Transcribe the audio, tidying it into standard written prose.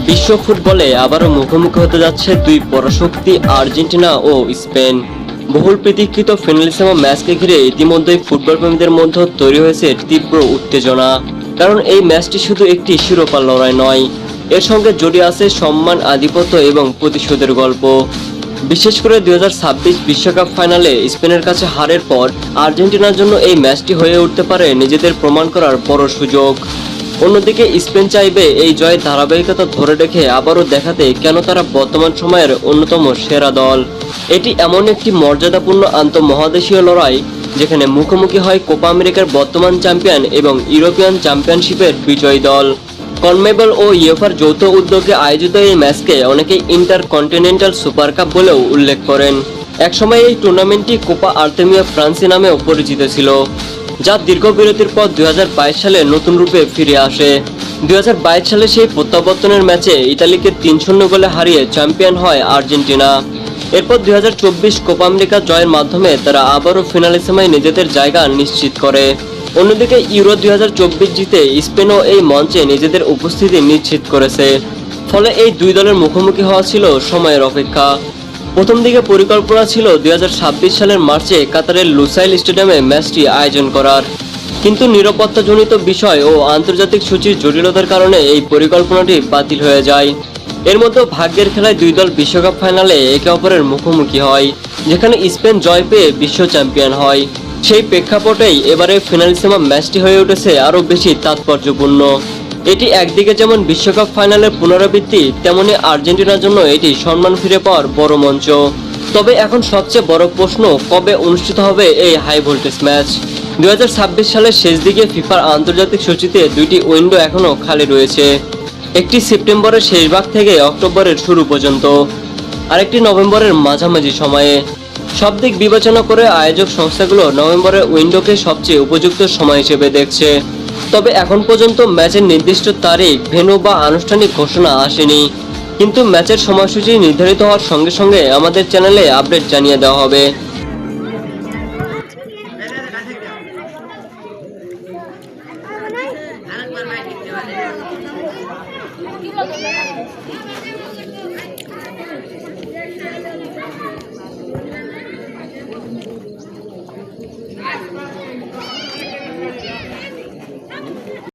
বিশ্ব ফুটবলে আবারও মুখোমুখি হতে যাচ্ছে দুই পরাশক্তি আর্জেন্টিনা ও স্পেন। বহুল প্রতীক্ষিত ফিনালিসিমো ম্যাচকে ঘিরে ইতিমধ্যেই ফুটবল প্রেমীদের মধ্যে তৈরি হয়েছে তীব্র উত্তেজনা। কারণ এই ম্যাচটি শুধু একটি শিরোপা লড়াই নয়, এর সঙ্গে জড়িয়ে আছে সম্মান, আধিপত্য এবং প্রতিশোধের গল্প। বিশেষ করে 2026 বিশ্বকাপ ফাইনালে স্পেনের কাছে হারের পর আর্জেন্টিনার জন্য এই ম্যাচটি হয়ে উঠতে পারে নিজেদের প্রমাণ করার বড় সুযোগ। অন্যদিকে স্পেন চাইবে এই জয়ের ধারাবাহিকতা ধরে রেখে আবারও দেখাতে কেন তারা বর্তমান সময়ের অন্যতম সেরা দল। এটি এমন একটি মর্যাদাপূর্ণ আন্তঃমহাদেশীয় লড়াই যেখানে মুখোমুখি হয় কোপা আমেরিকার বর্তমান চ্যাম্পিয়ন এবং ইউরোপিয়ান চ্যাম্পিয়নশিপের বিজয়ী দল। কনমেবল ও ইউএফার যৌথ উদ্যোগে আয়োজিত এই ম্যাচকে অনেকেই ইন্টারকন্টিনেন্টাল সুপার কাপ বলেও উল্লেখ করেন। একসময় এই টুর্নামেন্টটি কোপা আর্তেমিয়া ফ্রান্সি নামেও পরিচিত ছিল, যা দীর্ঘ বিরতির পর 2022 সালে নতুন রূপে ফিরে আসে। 2022 সালে সেই প্রত্যাবর্তনের ম্যাচে ইতালিকে 3-0 গোলে হারিয়ে চ্যাম্পিয়ন হয় আর্জেন্টিনা। এরপর 2024 কোপা আমেরিকা জয়ের মাধ্যমে তারা আবারও ফিনালিসিমায় নিজেদের জায়গা নিশ্চিত করে। অন্যদিকে ইউরো 2024 জিতে স্পেনও এই মঞ্চে নিজেদের উপস্থিতি নিশ্চিত করেছে। ফলে এই দুই দলের মুখোমুখি হওয়া ছিল সময়ের অপেক্ষা। প্রথম দিকে পরিকল্পনা ছিল 2026 সালের মার্চে কাতারের লুসাইল স্টেডিয়ামে ম্যাচটি আয়োজন করার, কিন্তু নিরাপত্তাজনিত বিষয় ও আন্তর্জাতিক সূচির জটিলতার কারণে এই পরিকল্পনাটি বাতিল হয়ে যায়। এর মধ্যে ভাগ্যের খেলায় দুই দল বিশ্বকাপ ফাইনালে একে অপরের মুখোমুখি হয়, যেখানে স্পেন জয় পেয়ে বিশ্ব চ্যাম্পিয়ন হয়। সেই প্রেক্ষাপটেই এবারে ফিনালিসিমা ম্যাচটি হয়ে উঠেছে আরও বেশি তাৎপর্যপূর্ণ। এটি একদিকে যেমন বিশ্বকাপ ফাইনালের পুনরাবৃত্তি, তেমনি আর্জেন্টিনার জন্য এটি সম্মান ফিরে পাওয়ার বড় মঞ্চ। তবে এখন সবচেয়ে বড় প্রশ্ন, কবে অনুষ্ঠিত হবে এই হাই ভোল্টেজ ম্যাচ। 2026 সালের শেষ দিকে ফিফার আন্তর্জাতিক সূচিতে দুইটি উইন্ডো এখনও খালি রয়েছে। একটি সেপ্টেম্বরের শেষ ভাগ থেকে অক্টোবরের শুরু পর্যন্ত, আরেকটি নভেম্বরের মাঝামাঝি সময়ে। সব দিক বিবেচনা করে আয়োজক সংস্থাগুলো নভেম্বরের উইন্ডোকে সবচেয়ে উপযুক্ত সময় হিসেবে দেখছে। তবে এখন পর্যন্ত ম্যাচের নির্দিষ্ট তারিখ, ভেন্যু বা আনুষ্ঠানিক ঘোষণা আসেনি, কিন্তু ম্যাচের সময়সূচি নির্ধারিত হওয়ার সঙ্গে সঙ্গে আমাদের চ্যানেলে আপডেট জানিয়ে দেওয়া হবে।